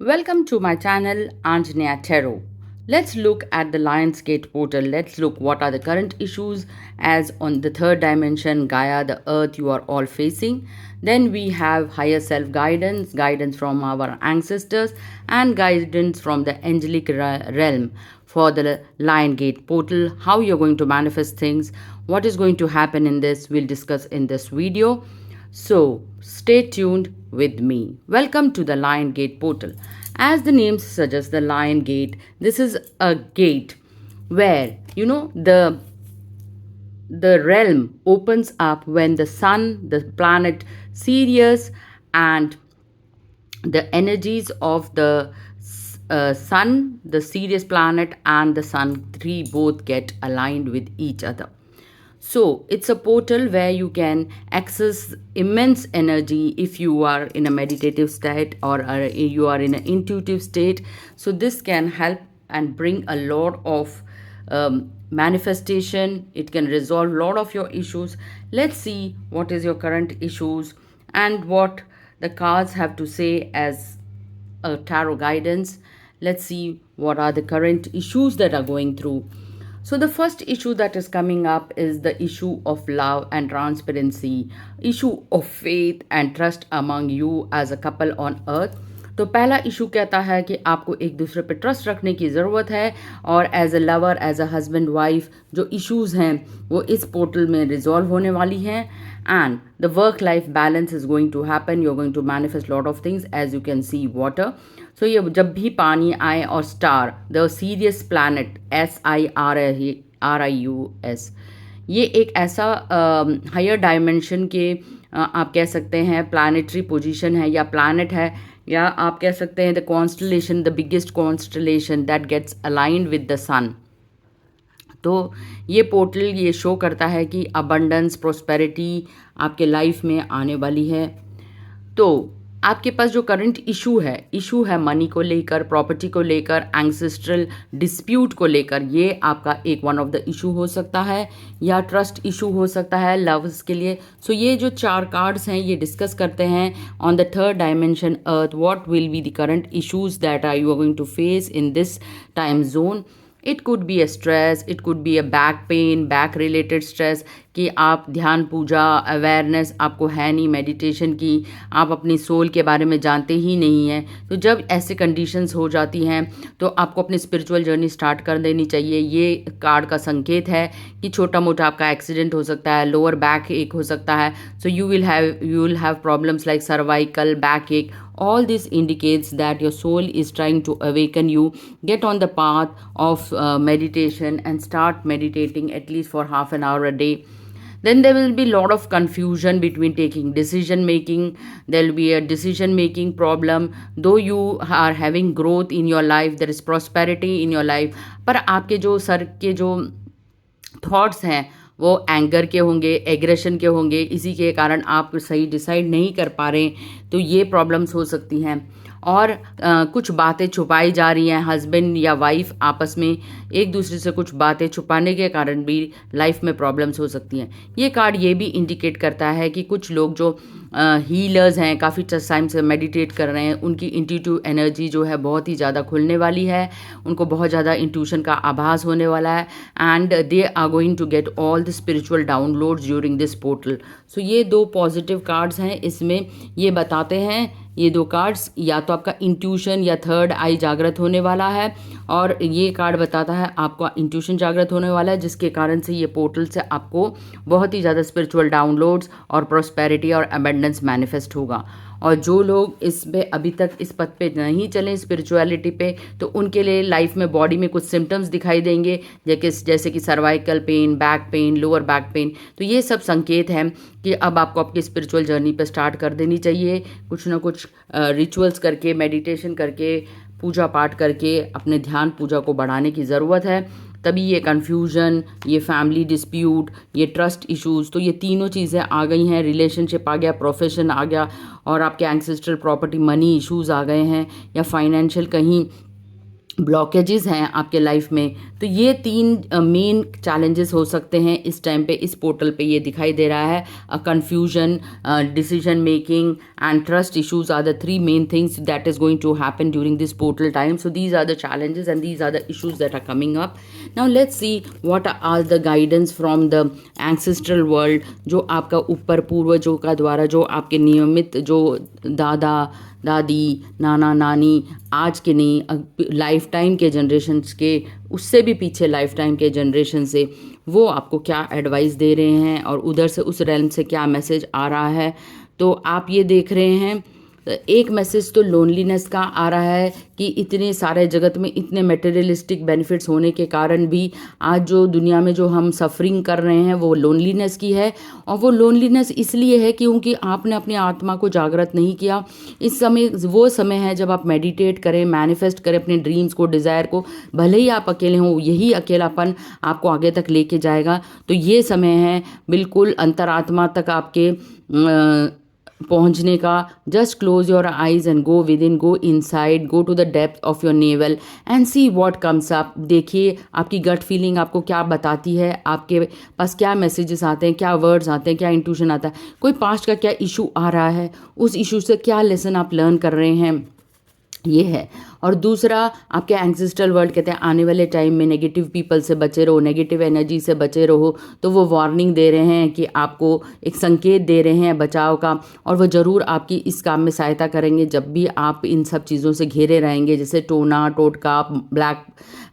Welcome to my channel Anjaneya Tarot. Let's look at the Lionsgate portal. Let's look what are the current issues as on the third dimension, Gaia, the earth you are all facing. Then we have higher self guidance, guidance from our ancestors, and guidance from the angelic realm for the Lionsgate portal. How you're going to manifest things, what is going to happen in this, we'll discuss in this video. So, stay tuned with me. Welcome to the Lion Gate portal. As the name suggests, the Lion Gate, this is a gate where the realm opens up when the sun, the planet Sirius, and the energies of the sun, the Sirius planet, and the sun, three both get aligned with each other. So it's a portal where you can access immense energy if you are in a meditative state or you are in an intuitive state. So this can help and bring a lot of manifestation. It can resolve a lot of your issues. Let's see what is your current issues and what the cards have to say as a tarot guidance. Let's see what are the current issues that are going through. So the first issue that is coming up is the issue of love and transparency, issue of faith and trust among you as a couple on earth. तो पहला issue कहता है कि आपको एक दूसरे पे trust रखने की ज़रूरत है और as a lover, as a husband wife जो इश्यूज़ हैं वो इस पोर्टल में रिजॉल्व होने वाली हैं and the work life balance is going to happen. You are going to manifest lot of things as you can see water. So ये जब भी पानी आए और star, the Sirius planet, SIRIUS, ये एक ऐसा हायर डायमेंशन के आप कह सकते हैं प्लानिटरी पोजीशन है या प्लैनेट है, या आप कह सकते हैं the constellation, the biggest constellation that gets aligned with the sun. तो ये पोर्टल ये शो करता है कि अबंडेंस, प्रोस्पेरिटी आपके लाइफ में आने वाली है. तो आपके पास जो करंट इशू है मनी को लेकर, प्रॉपर्टी को लेकर, एंसेस्ट्रल डिस्प्यूट को लेकर, ये आपका एक वन ऑफ द इशू हो सकता है या ट्रस्ट इशू हो सकता है लव्स के लिए. सो ये जो चार कार्ड्स हैं ये डिस्कस करते हैं on the third dimension earth what will be the current issues that are you are going to face in this time zone. It could be a stress, it could be a back pain, back related stress कि आप ध्यान, पूजा, awareness आपको है नहीं meditation की, आप अपनी soul के बारे में जानते ही नहीं हैं. तो जब ऐसे कंडीशंस हो जाती हैं तो आपको अपनी स्पिरिचुअल जर्नी स्टार्ट कर देनी चाहिए. ये कार्ड का संकेत है कि छोटा मोटा आपका एक्सीडेंट हो सकता है, लोअर बैक एक हो सकता है. So you will have problems like cervical, back एक. All this indicates that your soul is trying to awaken you. Get on the path of meditation and start meditating at least for half an hour a day. Then there will be a lot of confusion between taking decision making. There will be a decision making problem. Though you are having growth in your life, there is prosperity in your life, पर आपके जो sir के जो thoughts हैं वो anger के होंगे, aggression के होंगे, इसी के कारण आप सही डिसाइड नहीं कर पा रहे. तो ये प्रॉब्लम्स हो सकती हैं. और कुछ बातें छुपाई जा रही हैं, हस्बैंड या वाइफ आपस में एक दूसरे से कुछ बातें छुपाने के कारण भी लाइफ में प्रॉब्लम्स हो सकती हैं. ये कार्ड ये भी इंडिकेट करता है कि कुछ लोग जो हीलर्स हैं, काफ़ी टाइम से मेडिटेट कर रहे हैं, उनकी इंट्यूटिव एनर्जी जो है बहुत ही ज़्यादा खुलने वाली है, उनको बहुत ज़्यादा इंट्यूशन का आभास होने वाला है and they are going to get all the spiritual downloads during this portal. So ये दो पॉजिटिव कार्ड्स हैं. इसमें ये बताते हैं ये दो कार्ड्स या तो आपका इंट्यूशन या थर्ड आई जागृत होने वाला है, और ये कार्ड बताता है आपका इंट्यूशन जागृत होने वाला है, जिसके कारण से ये पोर्टल से आपको बहुत ही ज़्यादा स्पिरिचुअल डाउनलोड्स और प्रोस्पेरिटी और अबंडेंस मैनिफेस्ट होगा. और जो लोग इस पे अभी तक इस पथ पे नहीं चले स्पिरिचुअलिटी पे, तो उनके लिए लाइफ में बॉडी में कुछ सिम्टम्स दिखाई देंगे जैसे कि cervical pain, back pain, lower back pain. तो ये सब संकेत हैं कि अब आपको आपकी स्पिरिचुअल जर्नी पे स्टार्ट कर देनी चाहिए. कुछ ना कुछ रिचुअल्स करके, मेडिटेशन करके, पूजा पाठ करके अपने ध्यान पूजा को बढ़ाने की ज़रूरत है. तभी ये कन्फ्यूजन, ये फैमिली डिस्प्यूट, ये ट्रस्ट इश्यूज़, तो ये तीनों चीज़ें आ गई हैं. रिलेशनशिप आ गया, प्रोफेशन आ गया, और आपके एंसेस्ट्रल प्रॉपर्टी, मनी इश्यूज़ आ गए हैं, या फाइनेंशियल कहीं ब्लॉकेजेस हैं आपके लाइफ में, तो ये 3 मेन चैलेंजेस हो सकते हैं इस टाइम पे। इस पोर्टल पे ये दिखाई दे रहा है, confusion, decision making and trust issues are the 3 main things that is going to happen during this portal time. So these are the challenges and these are the issues that are coming up. Now let's see what are the guidance from the ancestral world, जो आपका ऊपर पूर्वजों का द्वारा, जो आपके नियमित, जो दादा दादी, नाना नानी, आज के नहीं, लाइफ टाइम के जनरेशन्स के, उससे भी पीछे लाइफ टाइम के जनरेशन से, वो आपको क्या एडवाइस दे रहे हैं और उधर से उस रेल्म से क्या मैसेज आ रहा है। तो आप ये देख रहे हैं, एक मैसेज तो लोनलीनेस का आ रहा है कि इतने सारे जगत में इतने मटेरियलिस्टिक बेनिफिट्स होने के कारण भी आज जो दुनिया में जो हम सफरिंग कर रहे हैं वो लोनलीनेस की है। और वो लोनलीनेस इसलिए है क्योंकि आपने अपनी आत्मा को जागृत नहीं किया। इस समय वो समय है जब आप मेडिटेट करें, मैनिफेस्ट करें अपने ड्रीम्स को, डिज़ायर को। भले ही आप अकेले हों, यही अकेलापन आपको आगे तक लेके जाएगा। तो ये समय है बिल्कुल अंतरात्मा तक आपके पहुंचने का। Just close your eyes and go within, go inside, go to the depth of your navel and see what comes up. देखिए आपकी गट फीलिंग आपको क्या बताती है, आपके पास क्या मैसेजेस आते हैं, क्या वर्ड्स आते हैं, क्या इंट्यूशन आता है, कोई पास्ट का क्या इशू आ रहा है, उस इशू से क्या लेसन आप लर्न कर रहे हैं, ये है। और दूसरा, आपके एंसेस्ट्रल वर्ल्ड कहते हैं आने वाले टाइम में नेगेटिव पीपल से बचे रहो, नेगेटिव एनर्जी से बचे रहो। तो वो वार्निंग दे रहे हैं कि आपको एक संकेत दे रहे हैं बचाव का, और वो ज़रूर आपकी इस काम में सहायता करेंगे जब भी आप इन सब चीज़ों से घिरे रहेंगे, जैसे टोना टोटका, ब्लैक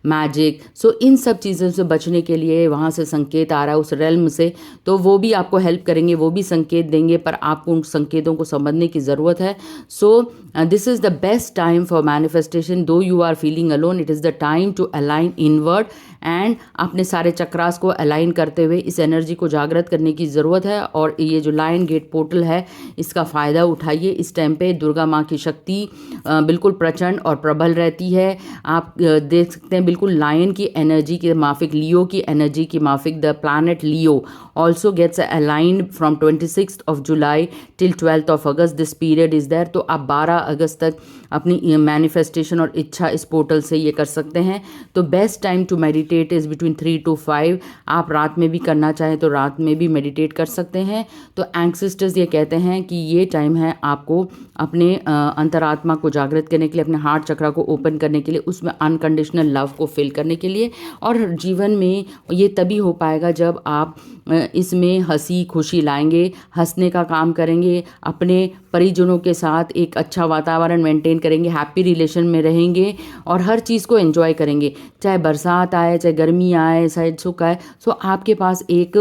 मैजिक। सो इन सब चीज़ों से बचने के लिए वहाँ से संकेत आ रहा है उस रेल्म से, तो वो भी आपको हेल्प करेंगे, वो भी संकेत देंगे, पर आपको उन संकेतों को समझने की ज़रूरत है। So this is the best time for manifestation. Though you are feeling alone, it is the time to align inward and अपने सारे चक्रास को अलाइन करते हुए इस एनर्जी को जागृत करने की ज़रूरत है। और ये जो लायन गेट पोर्टल है, इसका फ़ायदा उठाइए। इस टाइम पे दुर्गा माँ की शक्ति बिल्कुल प्रचंड और प्रबल रहती है। आप देख सकते हैं बिल्कुल लायन की एनर्जी के माफिक, लियो की एनर्जी की माफिक, the planet Leo also gets aligned from 26th of July till 12th of August, this period is there. तो आप 12 अगस्त तक अपनी मैनिफेस्टेशन और इच्छा इस पोर्टल से ये कर सकते हैं। तो best time to meditate is between 3 to 5। आप रात में भी करना चाहें तो रात में भी मेडिटेट कर सकते हैं। तो एंसेस्टर्स ये कहते हैं कि ये टाइम है आपको अपने अंतरात्मा को जागृत करने के लिए, अपने हार्ट चक्रा को ओपन करने के लिए, उसमें अनकंडीशनल लव को फिल करने के लिए। और जीवन में ये तभी हो पाएगा जब आप इसमें हंसी खुशी लाएंगे, हंसने का काम करेंगे, अपने परिजनों के साथ एक अच्छा वातावरण मेंटेन करेंगे, हैप्पी रिलेशन में रहेंगे और हर चीज़ को एंजॉय करेंगे। चाहे बरसात आए, चाहे गर्मी आए, चाहे सुख आए, सो आपके पास एक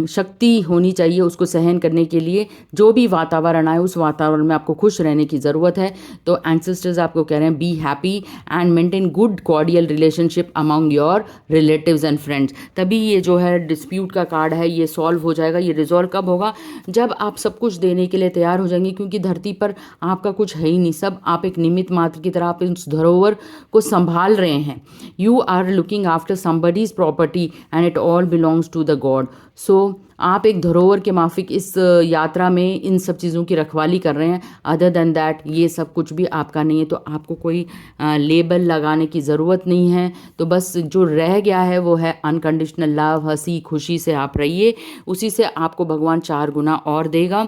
शक्ति होनी चाहिए उसको सहन करने के लिए। जो भी वातावरण आए उस वातावरण में आपको खुश रहने की ज़रूरत है। तो एंसेस्टर्स आपको कह रहे हैं be happy and maintain good cordial relationship among your relatives and friends. तभी ये जो है डिस्प्यूट का कार्ड है ये सॉल्व हो जाएगा। ये रिजॉल्व कब होगा? जब आप सब कुछ देने के लिए तैयार हो जाएंगे, क्योंकि धरती पर आपका कुछ है ही नहीं, सब आप एक निमित्त मात्र की तरह आप इस धरोहर को संभाल रहे हैं। You are looking after somebody's property and it all belongs to the God. So आप एक धरोहर के माफिक इस यात्रा में इन सब चीज़ों की रखवाली कर रहे हैं। अदर देन दैट ये सब कुछ भी आपका नहीं है, तो आपको कोई लेबल लगाने की ज़रूरत नहीं है। तो बस जो रह गया है वो है अनकंडीशनल लव, हंसी खुशी से आप रहिए, उसी से आपको भगवान 4 गुना और देगा।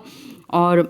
और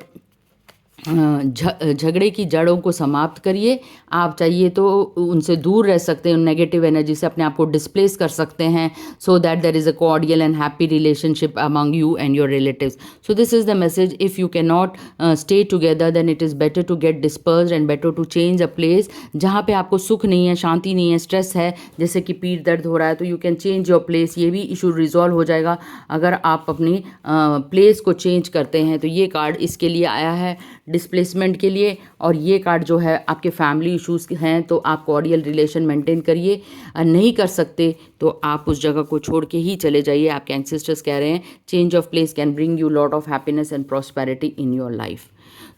झगड़े की जड़ों को समाप्त करिए। आप चाहिए तो उनसे दूर रह सकते हैं, उन नेगेटिव एनर्जी से अपने आप को डिस्प्लेस कर सकते हैं, so that there is a cordial and happy relationship among you and your relatives. So this is the message. If you can not stay together then it is better to get dispersed and better to change a place. जहाँ पे आपको सुख नहीं है, शांति नहीं है, stress है, जैसे कि पीठ दर्द हो रहा है, तो you can change your place. ये भी इशू रिजॉल्व हो जाएगा अगर आप अपनी प्लेस को चेंज करते हैं। तो ये कार्ड इसके लिए आया है, डिस्प्लेसमेंट के लिए। और ये कार्ड जो है आपके फैमिली इश्यूज़ हैं, तो आप कॉर्डियल रिलेशन मेंटेन करिए। नहीं कर सकते तो आप उस जगह को छोड़ के ही चले जाइए। आपके एंसेस्टर्स कह रहे हैं change of place can bring you lot of happiness and prosperity in your life.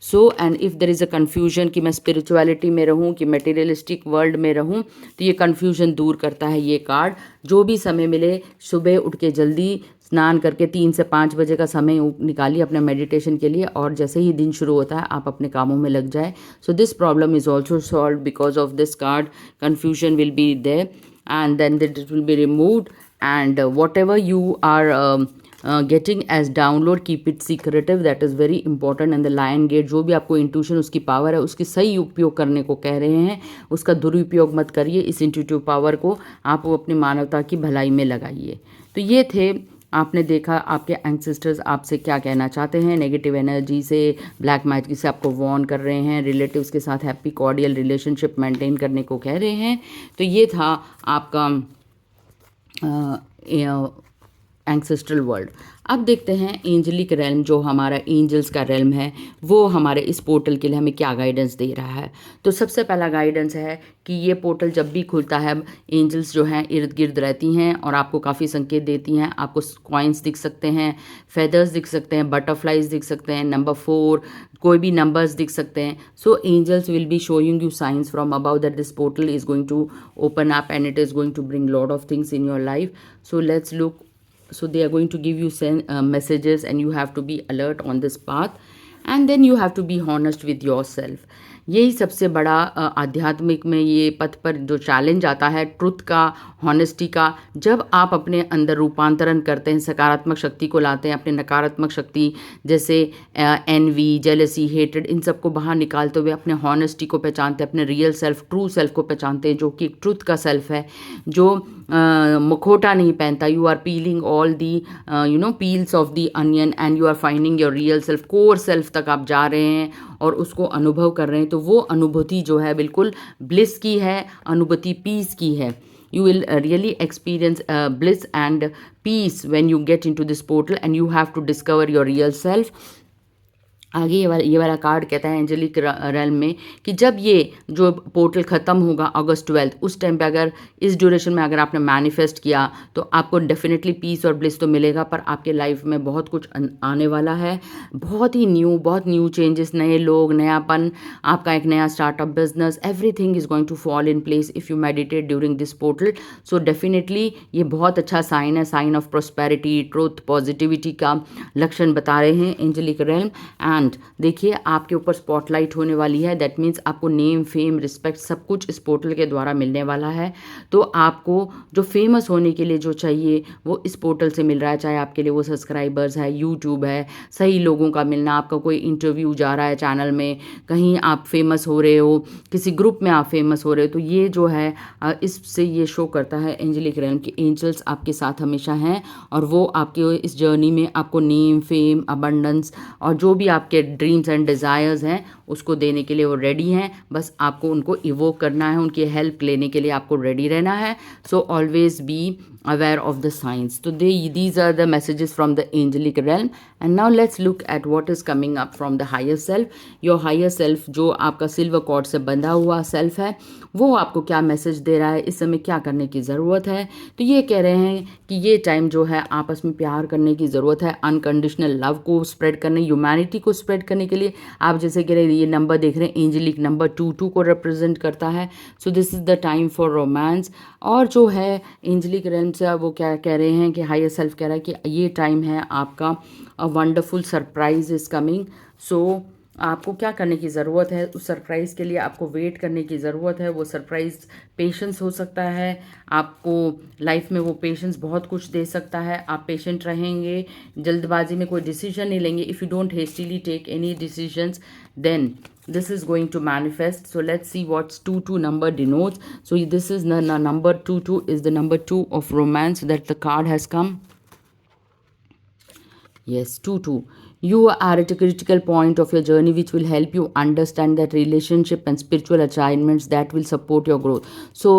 So and if there is a confusion कि मैं स्पिरिचुअलिटी में रहूं कि मटेरियलिस्टिक वर्ल्ड में रहूं, तो ये कन्फ्यूजन दूर करता है ये कार्ड। जो भी समय मिले सुबह उठ के जल्दी स्नान करके 3 से 5 बजे का समय निकालिए अपने मेडिटेशन के लिए, और जैसे ही दिन शुरू होता है आप अपने कामों में लग जाए. So this problem is also solve because of this card. Confusion will be there and then it will be removed, and whatever you are getting as download, keep it secretive, that is very important. And the lion gate, जो भी आपको intuition, उसकी power है, उसकी सही उपयोग करने को कह रहे हैं, उसका दुरुपयोग मत करिए. इस इंट्यूटिव पावर को आप अपनी मानवता की भलाई में लगाइए. तो ये थे, आपने देखा आपके एंसेस्टर्स आपसे क्या कहना चाहते हैं. नेगेटिव एनर्जी से, ब्लैक मैजिक से आपको वार्न कर रहे हैं, रिलेटिव्स के साथ हैप्पी कॉर्डियल रिलेशनशिप मेंटेन करने को कह रहे हैं. तो ये था आपका एंसेस्ट्रल वर्ल्ड. अब देखते हैं एंजलिक रेल्म, जो हमारा एंजल्स का रेल्म है, वो हमारे इस पोर्टल के लिए हमें क्या गाइडेंस दे रहा है. तो सबसे पहला गाइडेंस है कि ये पोर्टल जब भी खुलता है, एंजल्स जो हैं इर्द गिर्द रहती हैं और आपको काफ़ी संकेत देती हैं. आपको कॉइन्स दिख सकते हैं, फेदर्स दिख सकते हैं, बटरफ्लाइज दिख सकते हैं, नंबर 4, कोई भी नंबर्स दिख सकते हैं. So angels will be showing you signs from about that this portal is going to open up and it is going to bring lot of things in your life. So let's look. So they are going to give you messages, and you have to be alert on this path, and then you have to be honest with yourself. यही सबसे बड़ा आध्यात्मिक में ये पथ पर जो challenge आता है, ट्रुथ का, हॉनेस्टी का. जब आप अपने अंदर रूपांतरण करते हैं, सकारात्मक शक्ति को लाते हैं, अपने नकारात्मक शक्ति जैसे एनवी, जेलसी, हेटेड, इन सब को बाहर निकालते हुए अपने हॉनेस्टी को पहचानते हैं, अपने रियल सेल्फ, ट्रू सेल्फ को पहचानते हैं, जो कि ट्रुथ का सेल्फ है, जो मुखोटा नहीं पहनता. You are peeling all the peels of the onion and you are finding your real self, core self तक आप जा रहे हैं और उसको अनुभव कर रहे हैं. तो वो अनुभूति जो है बिल्कुल ब्लिस की है, अनुभूति पीस की है. You will really experience bliss and peace when you get into this portal, and you have to discover your real self. आगे ये वाला कार्ड कहता है एंजेलिक रेल्म में कि जब ये जो पोर्टल ख़त्म होगा अगस्त 12, उस टाइम पे अगर इस ड्यूरेशन में अगर आपने मैनिफेस्ट किया तो आपको डेफिनेटली पीस और ब्लिस तो मिलेगा, पर आपके लाइफ में बहुत कुछ आने वाला है. बहुत न्यू चेंजेस, नए लोग, नयापन, आपका एक नया startup business, everything is going to fall in place if you meditate during this portal. So definitely ये बहुत अच्छा साइन है, sign of prosperity, truth, positivity का लक्षण बता रहे हैं एंजेलिक रेल्म. एंड देखिए आपके ऊपर स्पॉटलाइट होने वाली है. दैट मीन्स आपको नेम, फेम, रिस्पेक्ट सब कुछ इस पोर्टल के द्वारा मिलने वाला है. तो आपको जो फेमस होने के लिए जो चाहिए वो इस पोर्टल से मिल रहा है, चाहे आपके लिए वो सब्सक्राइबर्स है, यूट्यूब है, सही लोगों का मिलना, आपका कोई इंटरव्यू जा रहा है चैनल में, कहीं आप फेमस हो रहे हो, किसी ग्रुप में आप फेमस हो रहे हो. तो ये जो है इससे ये शो करता है एंजेलिक रेल्म की एंजल्स आपके साथ हमेशा हैं और वो आपके इस जर्नी में आपको नेम, फेम, अबंडेंस और जो भी आपके ड्रीम्स एंड डिज़ायर्स हैं उसको देने के लिए वो रेडी हैं. बस आपको उनको इवोक करना है, उनकी हेल्प लेने के लिए आपको रेडी रहना है. So always be aware of the signs. So these are the messages from the angelic realm. And now let's look at what is coming up from the higher self. Your higher self जो आपका silver cord से बंधा हुआ self है, वो आपको क्या message दे रहा है, इस समय क्या करने की ज़रूरत है. तो ये कह रहे हैं कि ये टाइम जो है आपस में प्यार करने की ज़रूरत है, अनकंडीशनल लव को स्प्रेड करने, ह्यूमैनिटी को स्प्रेड करने के लिए. आप जैसे कह रहे हैं ये नंबर देख रहे हैं, एंजेलिक नंबर 22 को रिप्रेजेंट करता है. So this is the time for romance. और जो है एंजेलिक रेल्म से वो क्या कह रहे हैं कि हायर सेल्फ कह रहा है कि ये टाइम है आपका, a wonderful surprise is coming. So आपको क्या करने की ज़रूरत है, उस सरप्राइज़ के लिए आपको वेट करने की ज़रूरत है. वो सरप्राइज़ पेशेंस हो सकता है, आपको लाइफ में वो पेशेंस बहुत कुछ दे सकता है. आप पेशेंट रहेंगे, जल्दबाजी में कोई डिसीजन नहीं लेंगे. If you don't hastily take any decisions then this is going to manifest. So let's see what 22 number denotes. So this is the number 22 is the number 2 of romance that the card has come. Yes, 22. You are at a critical point of your journey which will help you understand that relationship and spiritual achievements that will support your growth. So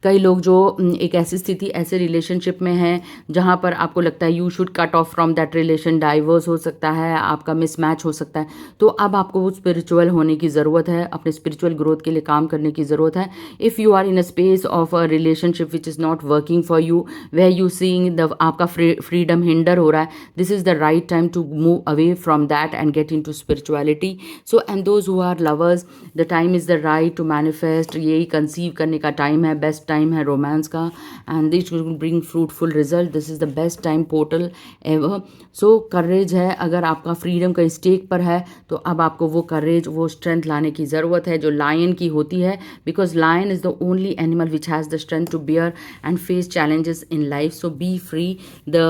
कई लोग जो एक ऐसी स्थिति, ऐसे relationship में हैं जहाँ पर आपको लगता है you should cut off from that relation, diverse हो सकता है, आपका मिसमैच हो सकता है. तो अब आपको वो स्पिरिचुअल होने की ज़रूरत है, अपने स्पिरिचुअल ग्रोथ के लिए काम करने की ज़रूरत है. If you are in a space of a relationship which is not working for you, where you seeing the आपका फ्रीडम हिंडर हो रहा है, this is the right time to move away from that and get into spirituality. So and those who are lovers, the time is the right to manifest. यही conceive करने का time है, best time है romance का, and this will bring fruitful result. This is the best time portal ever. So courage है, अगर आपका freedom का स्टेक पर है तो अब आपको वो करेज, वो स्ट्रेंथ लाने की ज़रूरत है जो लायन की होती है, because lion is the only animal which has the strength to bear and face challenges in life. So be free. The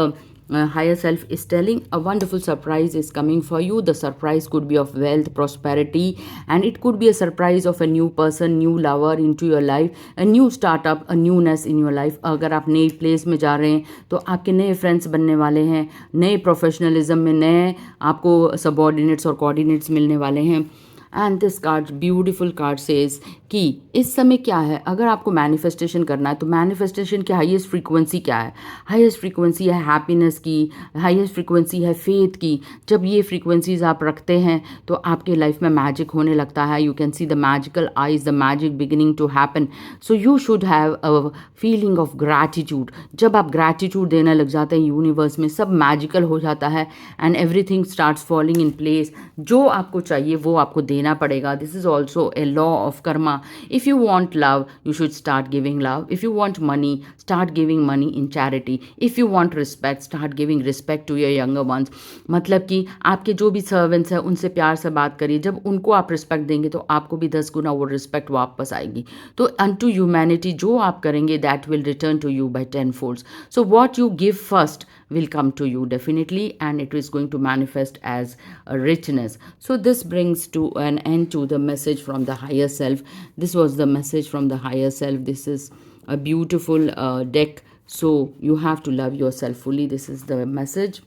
higher self is telling a wonderful surprise is coming for you. The surprise could be of wealth, prosperity, and it could be a surprise of a new person, new lover into your life, a new startup, a newness in your life. अगर आप नई place में जा रहे हैं तो आपके नए फ्रेंड्स बनने वाले हैं, नए प्रोफेशनलिज्म में नए आपको सबॉर्डिनेट्स और कोऑर्डिनेट्स मिलने वाले हैं. And this card, beautiful card says कि इस समय क्या है, अगर आपको मैनिफेस्टेशन करना है तो मैनिफेस्टेशन की हाईएस्ट फ्रीक्वेंसी क्या है? हाईएस्ट फ्रीक्वेंसी है हैप्पीनेस की, हाईएस्ट फ्रीक्वेंसी है फेथ की. जब ये फ्रीक्वेंसीज आप रखते हैं तो आपके लाइफ में मैजिक होने लगता है. You can see the magical eyes, the magic beginning to happen. So you should have a feeling of gratitude. जब आप ग्रैटिट्यूड देने लग जाते हैं यूनिवर्स में, सब मैजिकल हो जाता है and everything starts falling in place. जो आपको चाहिए वो आपको देना पड़ेगा. This is also a law of Karma. If you want love, you should start giving love. If you want money, start giving money in charity. If you want respect, start giving respect to your younger ones. मतलब कि आपके जो भी servants हैं उनसे प्यार से बात करिए. जब उनको आप रिस्पेक्ट देंगे तो आपको भी 10 गुना वो रिस्पेक्ट वापस आएगी. तो unto humanity जो आप करेंगे that will return to you by 10 folds. So what you give first will come to you definitely, and it is going to manifest as a richness. So this brings to an end to the message from the higher self. This was the message from the higher self. This is a beautiful deck, so you have to love yourself fully. This is the message.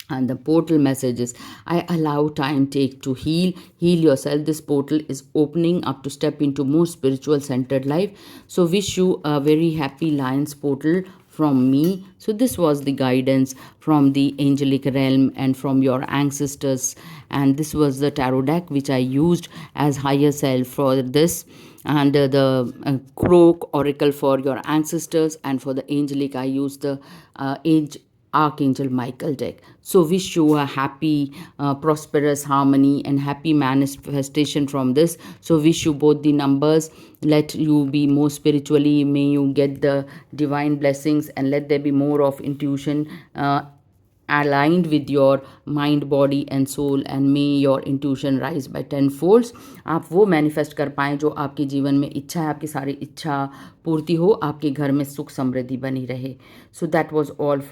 And the portal messages: I allow time take to heal yourself. This portal is opening up to step into more spiritual centered life. So wish you a very happy Lions portal from me. So this was the guidance from the angelic realm and from your ancestors, and this was the tarot deck which I used as higher self for this, and the croak oracle for your ancestors, and for the angelic I used the age Archangel Michael deck. So wish you a happy, prosperous harmony and happy manifestation from this. So wish you both the numbers. Let you be more spiritually. May you get the divine blessings, and let there be more of intuition aligned with your mind, body and soul, and may your intuition rise by 10 folds. आप वो manifest कर पाएँ जो आपके जीवन में इच्छा है, आपकी सारी इच्छा पूर्ति हो, आपके घर में सुख समृद्धि बनी रहे. So that was all from